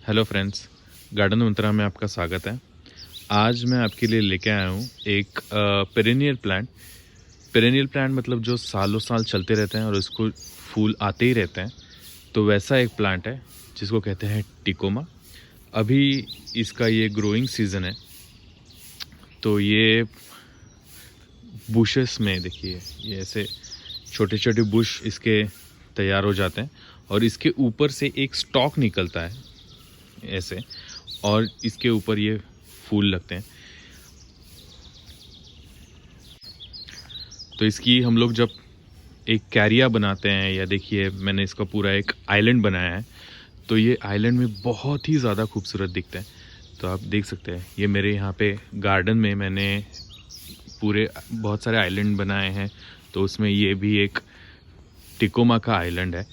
Hello friends, garden मंत्रा में आपका स्वागत है। आज मैं आपके लिए लेके आया हूँ एक पेरेनियल प्लांट। पेरेनियल प्लांट मतलब जो सालों साल चलते रहते हैं और उसको फूल आते ही रहते हैं। तो वैसा एक प्लांट है जिसको कहते हैं टिकोमा। अभी इसका ये ग्रोइंग सीज़न है। तो ये बुशेस में देखिए, ये ऐसे छोटे छोटे बुश इसके तैयार हो जाते हैं और इसके ऊपर से एक स्टॉक निकलता है ऐसे, और इसके ऊपर ये फूल लगते हैं। तो इसकी हम लोग जब एक कैरिया बनाते हैं, या देखिए मैंने इसका पूरा एक आइलैंड बनाया है, तो ये आइलैंड में बहुत ही ज़्यादा खूबसूरत दिखता है। तो आप देख सकते हैं, ये मेरे यहाँ पे गार्डन में मैंने पूरे बहुत सारे आइलैंड बनाए हैं। तो उसमें ये भी एक टिकोमा का आइलैंड है।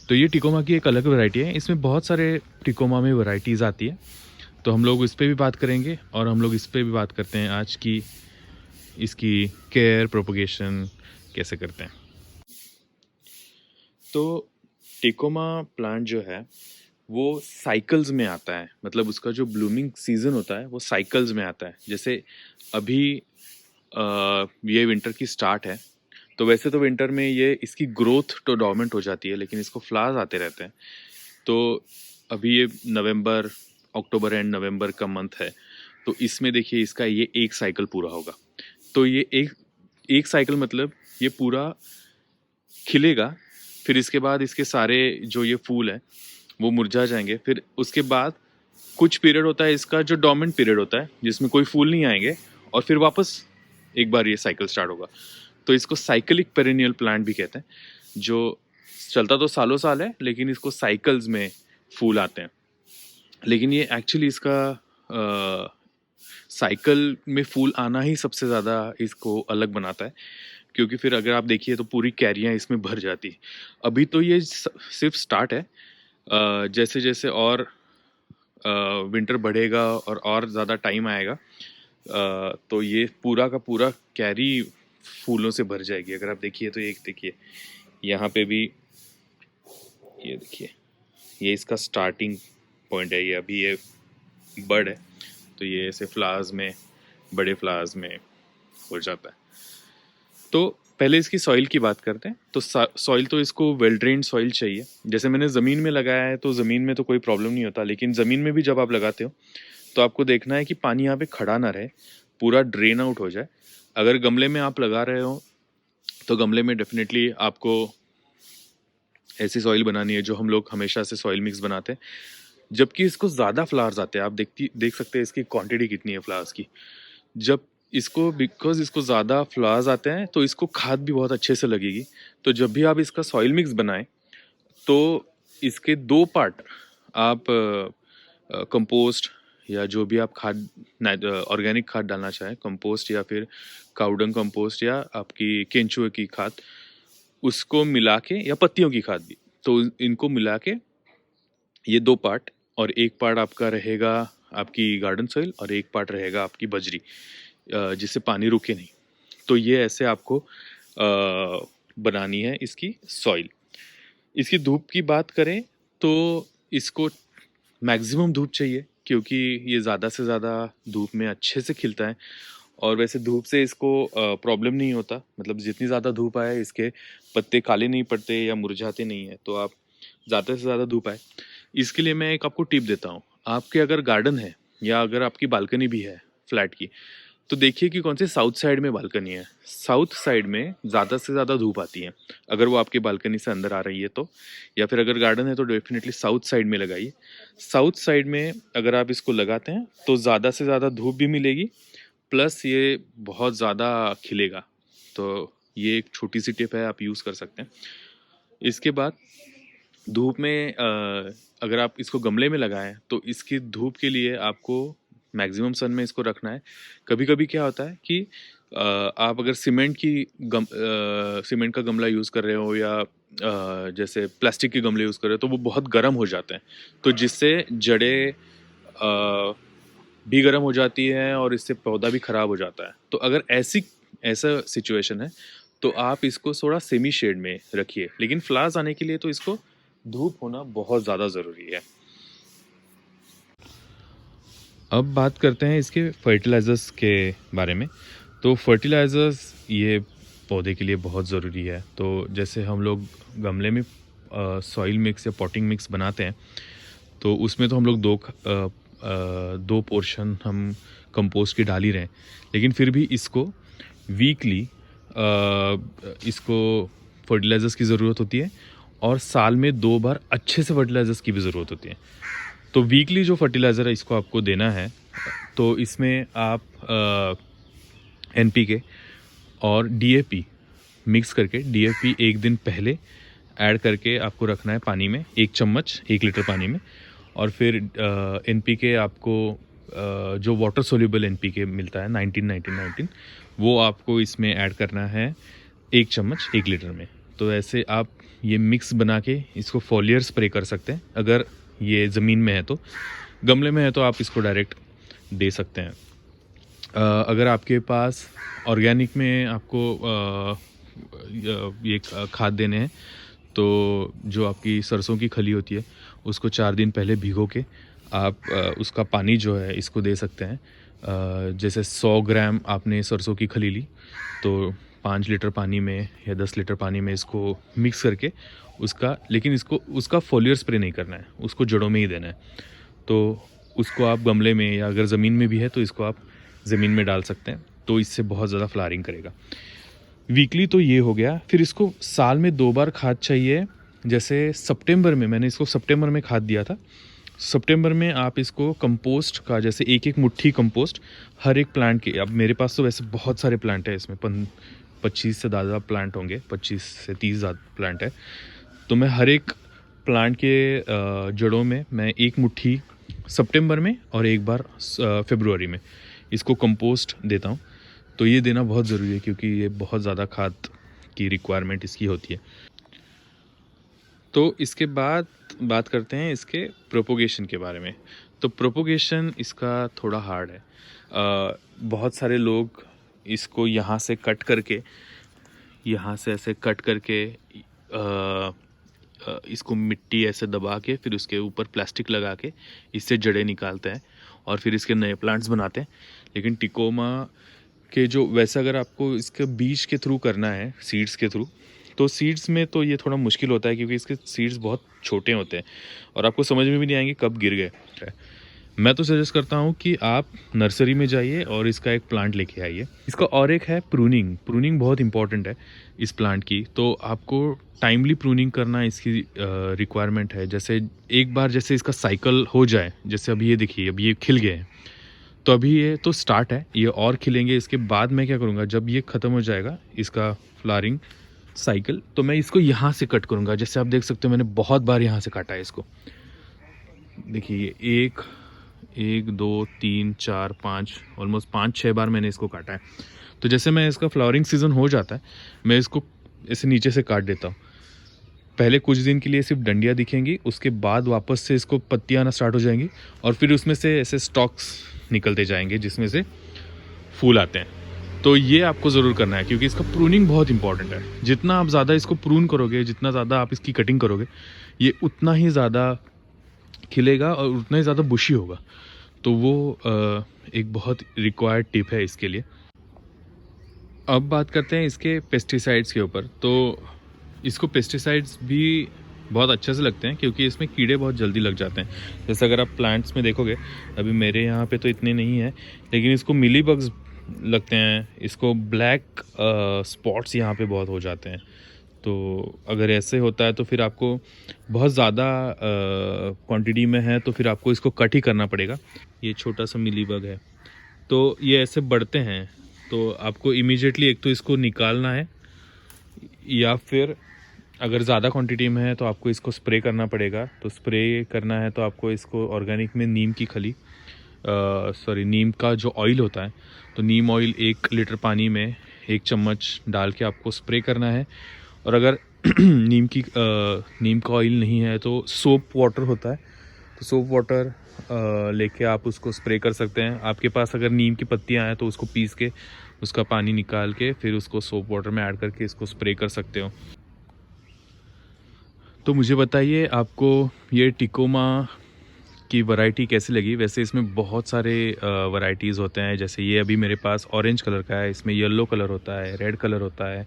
तो ये टिकोमा की एक अलग वैरायटी है। इसमें बहुत सारे टिकोमा में वैरायटीज़ आती है। तो हम लोग इस पे भी बात करेंगे, और हम लोग इस पे भी बात करते हैं आज की इसकी केयर प्रोपगेशन कैसे करते हैं। तो टिकोमा प्लांट जो है वो साइकिल्स में आता है। मतलब उसका जो ब्लूमिंग सीजन होता है वो साइकिल्स में आता है। जैसे अभी ये विंटर की स्टार्ट है, तो वैसे तो विंटर में ये इसकी ग्रोथ तो डोर्मेंट हो जाती है, लेकिन इसको फ्लावर्स आते रहते हैं। तो अभी ये नवंबर, अक्टूबर एंड नवंबर का मंथ है। तो इसमें देखिए इसका ये एक साइकिल पूरा होगा। तो ये एक एक साइकिल मतलब ये पूरा खिलेगा। फिर इसके बाद इसके सारे जो ये फूल हैं वो मुरझा जाएंगे। फिर उसके बाद कुछ पीरियड होता है इसका जो डोर्मेंट पीरियड होता है, जिसमें कोई फूल नहीं आएंगे, और फिर वापस एक बार ये साइकिल स्टार्ट होगा। तो इसको साइकिलिक पेरेनियल प्लांट भी कहते हैं। जो चलता तो सालों साल है, लेकिन इसको साइकिल्स में फूल आते हैं। लेकिन ये एक्चुअली इसका साइकिल में फूल आना ही सबसे ज़्यादा इसको अलग बनाता है। क्योंकि फिर अगर आप देखिए तो पूरी कैरियाँ इसमें भर जाती है। अभी तो ये सिर्फ स्टार्ट है। जैसे जैसे और विंटर बढ़ेगा और ज़्यादा टाइम आएगा, तो ये पूरा का पूरा कैरी फूलों से भर जाएगी। अगर आप देखिए तो एक देखिए यहाँ पे भी, ये देखिए ये इसका स्टार्टिंग पॉइंट है। ये अभी ये बड है, तो ये ऐसे फ्लावर्स में, बड़े फ्लावर्स में हो जाता है। तो पहले इसकी सॉइल की बात करते हैं। तो सॉइल तो इसको वेल ड्रेन्ड सॉइल चाहिए। जैसे मैंने ज़मीन में लगाया है तो ज़मीन में तो कोई प्रॉब्लम नहीं होता, लेकिन ज़मीन में भी जब आप लगाते हो तो आपको देखना है कि पानी यहाँ पे खड़ा ना रहे, पूरा ड्रेन आउट हो जाए। अगर गमले में आप लगा रहे हो तो गमले में डेफिनेटली आपको ऐसी सॉइल बनानी है जो हम लोग हमेशा से सॉइल मिक्स बनाते हैं। जबकि इसको ज़्यादा फ्लावर्स आते हैं, आप देख सकते हैं इसकी क्वांटिटी कितनी है फ्लावर्स की। जब इसको बिकॉज इसको ज़्यादा फ्लावर्स आते हैं तो इसको खाद भी बहुत अच्छे से लगेगी। तो जब भी आप इसका सॉइल मिक्स बनाएं तो इसके दो पार्ट आप कंपोस्ट या जो भी आप खाद ऑर्गेनिक खाद डालना चाहें, कंपोस्ट या फिर काउडंग कंपोस्ट या आपकी केंचुए की खाद, उसको मिला के, या पत्तियों की खाद भी, तो इनको मिला के ये दो पार्ट, और एक पार्ट आपका रहेगा आपकी गार्डन सॉइल और एक पार्ट रहेगा आपकी बजरी, जिससे पानी रुके नहीं। तो ये ऐसे आपको बनानी है इसकी सॉइल। इसकी धूप की बात करें तो इसको मैक्सिमम धूप चाहिए, क्योंकि ये ज़्यादा से ज़्यादा धूप में अच्छे से खिलता है। और वैसे धूप से इसको प्रॉब्लम नहीं होता। मतलब जितनी ज़्यादा धूप आए इसके पत्ते काले नहीं पड़ते या मुरझाते नहीं है। तो आप ज़्यादा से ज़्यादा धूप आए, इसके लिए मैं एक आपको टिप देता हूँ। आपके अगर गार्डन है या अगर आपकी बालकनी भी है फ्लैट की, तो देखिए कि कौन से साउथ साइड में बालकनी है। साउथ साइड में ज़्यादा से ज़्यादा धूप आती है, अगर वो आपकी बालकनी से अंदर आ रही है तो। या फिर अगर गार्डन है तो डेफिनेटली साउथ साइड में लगाइए। साउथ साइड में अगर आप इसको लगाते हैं तो ज़्यादा से ज़्यादा धूप भी मिलेगी, प्लस ये बहुत ज़्यादा खिलेगा। तो ये एक छोटी सी टिप है, आप यूज़ कर सकते हैं। इसके बाद धूप में अगर आप इसको गमले में लगाएं तो इसकी धूप के लिए आपको मैक्सिमम सन में इसको रखना है। कभी कभी क्या होता है कि आप अगर सीमेंट का गमला यूज़ कर रहे हो, या जैसे प्लास्टिक के गमले यूज़ कर रहे हो, तो वो बहुत गर्म हो जाते हैं। तो जिससे जड़ें भी गर्म हो जाती है और इससे पौधा भी ख़राब हो जाता है। तो अगर ऐसा सिचुएशन है तो आप इसको थोड़ा सेमी शेड में रखिए। लेकिन फ्लावर्स आने के लिए तो इसको धूप होना बहुत ज़्यादा ज़रूरी है। अब बात करते हैं इसके फर्टिलाइज़र्स के बारे में। तो फर्टिलाइज़र्स ये पौधे के लिए बहुत ज़रूरी है। तो जैसे हम लोग गमले में सॉइल मिक्स या पॉटिंग मिक्स बनाते हैं, तो उसमें तो हम लोग 2 पोर्शन हम कंपोस्ट की डाल ही रहे हैं। लेकिन फिर भी इसको वीकली इसको फर्टिलाइज़र्स की ज़रूरत होती है और साल में 2 बार अच्छे से फर्टिलाइज़र्स की भी ज़रूरत होती है। तो वीकली जो फर्टिलाइज़र है इसको आपको देना है, तो इसमें आप एनपीके और डीएपी मिक्स करके, डीएपी 1 दिन पहले ऐड करके आपको रखना है पानी में, 1 चम्मच 1 लीटर पानी में। और फिर एनपीके आपको जो वाटर सोल्यूबल एनपीके मिलता है 19 वो आपको इसमें ऐड करना है 1 चम्मच 1 लीटर में। तो ऐसे आप ये मिक्स बना के इसको फॉलियर स्प्रे कर सकते हैं। अगर ये ज़मीन में है तो, गमले में है तो आप इसको डायरेक्ट दे सकते हैं। अगर आपके पास ऑर्गेनिक में आपको ये खाद देने हैं, तो जो आपकी सरसों की खली होती है उसको 4 दिन पहले भिगो के आप उसका पानी जो है इसको दे सकते हैं। जैसे 100 ग्राम आपने सरसों की खली ली, तो 5 लीटर पानी में या 10 लीटर पानी में इसको मिक्स करके लेकिन उसका फॉलियर स्प्रे नहीं करना है, उसको जड़ों में ही देना है। तो उसको आप गमले में या अगर ज़मीन में भी है तो इसको आप ज़मीन में डाल सकते हैं, तो इससे बहुत ज़्यादा फ्लावरिंग करेगा। वीकली तो ये हो गया। फिर इसको साल में 2 बार खाद चाहिए। जैसे सितंबर में, मैंने इसको सितंबर में खाद दिया था। सितंबर में आप इसको कंपोस्ट का, जैसे एक मुट्ठी कंपोस्ट हर एक प्लांट के, अब मेरे पास तो वैसे बहुत सारे प्लांट है इसमें, 25 से ज़्यादा प्लांट होंगे, 25 से 30 प्लांट है। तो मैं हर एक प्लांट के जड़ों में मैं 1 मुट्ठी सितंबर में और 1 बार फरवरी में इसको कंपोस्ट देता हूँ। तो ये देना बहुत ज़रूरी है क्योंकि ये बहुत ज़्यादा खाद की रिक्वायरमेंट इसकी होती है। तो इसके बाद बात करते हैं इसके प्रोपोगेशन के बारे में। तो प्रोपोगेशन इसका थोड़ा हार्ड है। बहुत सारे लोग इसको यहाँ से कट करके, यहाँ से ऐसे कट करके इसको मिट्टी ऐसे दबा के फिर उसके ऊपर प्लास्टिक लगा के इससे जड़ें निकालते हैं और फिर इसके नए प्लांट्स बनाते हैं। लेकिन टिकोमा के जो, वैसे अगर आपको इसके बीज के थ्रू करना है, सीड्स के थ्रू, तो सीड्स में तो ये थोड़ा मुश्किल होता है क्योंकि इसके सीड्स बहुत छोटे होते हैं और आपको समझ में भी नहीं आएंगे कब गिर गए। मैं तो सजेस्ट करता हूँ कि आप नर्सरी में जाइए और इसका एक प्लांट लेके आइए। इसका और एक है प्रूनिंग। प्रूनिंग बहुत इंपॉर्टेंट है इस प्लांट की, तो आपको टाइमली प्रूनिंग करना इसकी रिक्वायरमेंट है। जैसे एक बार जैसे इसका साइकिल हो जाए, जैसे अभी ये देखिए, अभी ये खिल गए हैं, तो अभी ये तो स्टार्ट है, ये और खिलेंगे। इसके बाद मैं क्या करूँगा, जब ये ख़त्म हो जाएगा इसका फ्लावरिंग साइकिल, तो मैं इसको यहाँ से कट करूँगा। जैसे आप देख सकते हो मैंने बहुत बार यहाँ से काटा है इसको। देखिए 1 2 3 4 5, ऑलमोस्ट 5-6 बार मैंने इसको काटा है। तो जैसे मैं इसका फ्लावरिंग सीज़न हो जाता है, मैं इसको ऐसे नीचे से काट देता हूँ। पहले कुछ दिन के लिए सिर्फ डंडियाँ दिखेंगी, उसके बाद वापस से इसको पत्तियाँ आना स्टार्ट हो जाएंगी और फिर उसमें से ऐसे स्टॉक्स निकलते जाएंगे जिसमें से फूल आते हैं। तो ये आपको ज़रूर करना है क्योंकि इसका प्रूनिंग बहुत इंपॉर्टेंट है। जितना आप ज़्यादा इसको प्रून करोगे, जितना ज़्यादा आप इसकी कटिंग करोगे, ये उतना ही ज़्यादा खिलेगा और उतना ही ज़्यादा बुशी होगा। तो वो एक बहुत रिक्वायर्ड टिप है इसके लिए। अब बात करते हैं इसके पेस्टिसाइड्स के ऊपर। तो इसको पेस्टिसाइड्स भी बहुत अच्छे से लगते हैं क्योंकि इसमें कीड़े बहुत जल्दी लग जाते हैं। जैसे अगर आप प्लांट्स में देखोगे, अभी मेरे यहाँ पे तो इतने नहीं हैं, लेकिन इसको मिली बग्स लगते हैं, इसको ब्लैक स्पॉट्स यहाँ पे बहुत हो जाते हैं। तो अगर ऐसे होता है तो फिर आपको बहुत ज़्यादा क्वांटिटी में है तो फिर आपको इसको कट ही करना पड़ेगा। ये छोटा सा मिली बग है, तो ये ऐसे बढ़ते हैं, तो आपको इमीडिएटली एक तो इसको निकालना है, या फिर अगर ज़्यादा क्वांटिटी में है तो आपको इसको स्प्रे करना पड़ेगा। तो स्प्रे करना है तो आपको इसको ऑर्गेनिक में नीम की खली, नीम का जो ऑयल होता है, तो नीम ऑयल 1 लीटर पानी में 1 चम्मच डाल के आपको स्प्रे करना है। और अगर नीम का ऑयल नहीं है तो सोप वाटर होता है, तो सोप वाटर लेके आप उसको स्प्रे कर सकते हैं। आपके पास अगर नीम की पत्तियां हैं तो उसको पीस के उसका पानी निकाल के फिर उसको सोप वाटर में ऐड करके इसको स्प्रे कर सकते हो। तो मुझे बताइए, आपको ये टिकोमा कि वैरायटी कैसी लगी। वैसे इसमें बहुत सारे वैराइटीज़ होते हैं, जैसे ये अभी मेरे पास ऑरेंज कलर का है, इसमें येलो कलर होता है, रेड कलर होता है,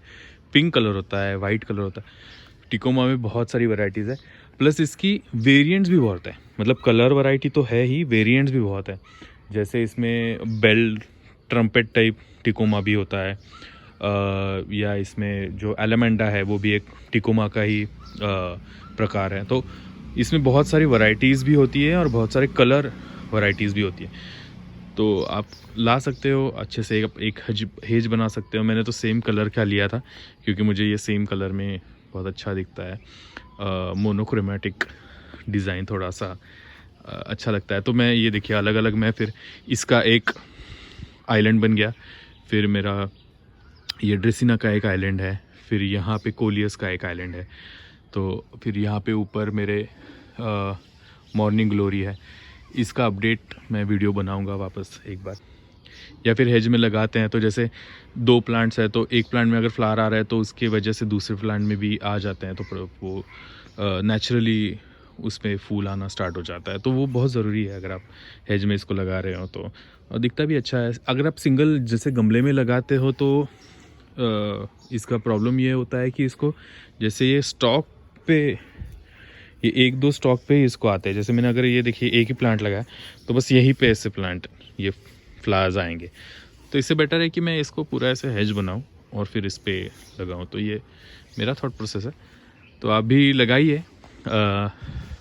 पिंक कलर होता है, वाइट कलर होता है। टिकोमा में बहुत सारी वैराइटीज़ है, प्लस इसकी वेरिएंट्स भी बहुत है। मतलब कलर वैरायटी तो है ही, वेरिएंट्स भी बहुत है। जैसे इसमें बेल ट्रम्पेट टाइप टिकोमा भी होता है, या इसमें जो एलामेंडा है वो भी एक टिकोमा का ही प्रकार है। तो इसमें बहुत सारी वैरायटीज़ भी होती है और बहुत सारे कलर वैरायटीज़ भी होती है। तो आप ला सकते हो अच्छे से, एक हेज बना सकते हो। मैंने तो सेम कलर का लिया था क्योंकि मुझे ये सेम कलर में बहुत अच्छा दिखता है। मोनोक्रोमेटिक डिज़ाइन थोड़ा सा अच्छा लगता है। तो मैं ये देखिए अलग अलग, मैं फिर इसका एक आइलैंड बन गया, फिर मेरा ये ड्रेसिना का एक आइलैंड है, फिर यहाँ पे कोलियस का एक आइलैंड है, तो फिर यहाँ पे ऊपर मेरे मॉर्निंग ग्लोरी है। इसका अपडेट मैं वीडियो बनाऊंगा वापस एक बार। या फिर हेज में लगाते हैं तो जैसे 2 प्लांट्स है तो एक प्लांट में अगर फ्लावर आ रहा है तो उसकी वजह से दूसरे प्लांट में भी आ जाते हैं, तो वो नेचुरली उसमें फूल आना स्टार्ट हो जाता है। तो वो बहुत ज़रूरी है अगर आप हेज में इसको लगा रहे हो तो, और दिखता भी अच्छा है। अगर आप सिंगल जैसे गमले में लगाते हो तो इसका प्रॉब्लम ये होता है कि इसको जैसे ये स्टॉक पे, ये 1-2 स्टॉक पे ही इसको आते हैं। जैसे मैंने अगर ये देखिए एक ही प्लांट लगाया तो बस यहीं पे ऐसे प्लांट ये फ्लावर्स आएंगे। तो इससे बेटर है कि मैं इसको पूरा ऐसे हेज बनाऊं और फिर इस पे लगाऊं। तो ये मेरा थॉट प्रोसेस है। तो आप भी लगाइए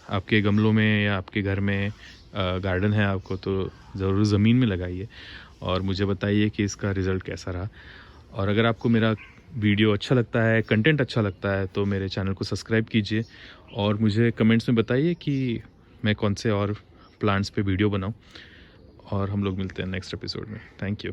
आपके गमलों में या आपके घर में गार्डन है आपको तो ज़रूर ज़मीन में लगाइए और मुझे बताइए कि इसका रिज़ल्ट कैसा रहा। और अगर आपको मेरा वीडियो अच्छा लगता है, कंटेंट अच्छा लगता है, तो मेरे चैनल को सब्सक्राइब कीजिए और मुझे कमेंट्स में बताइए कि मैं कौन से और प्लांट्स पे वीडियो बनाऊं। और हम लोग मिलते हैं नेक्स्ट एपिसोड में। Thank you.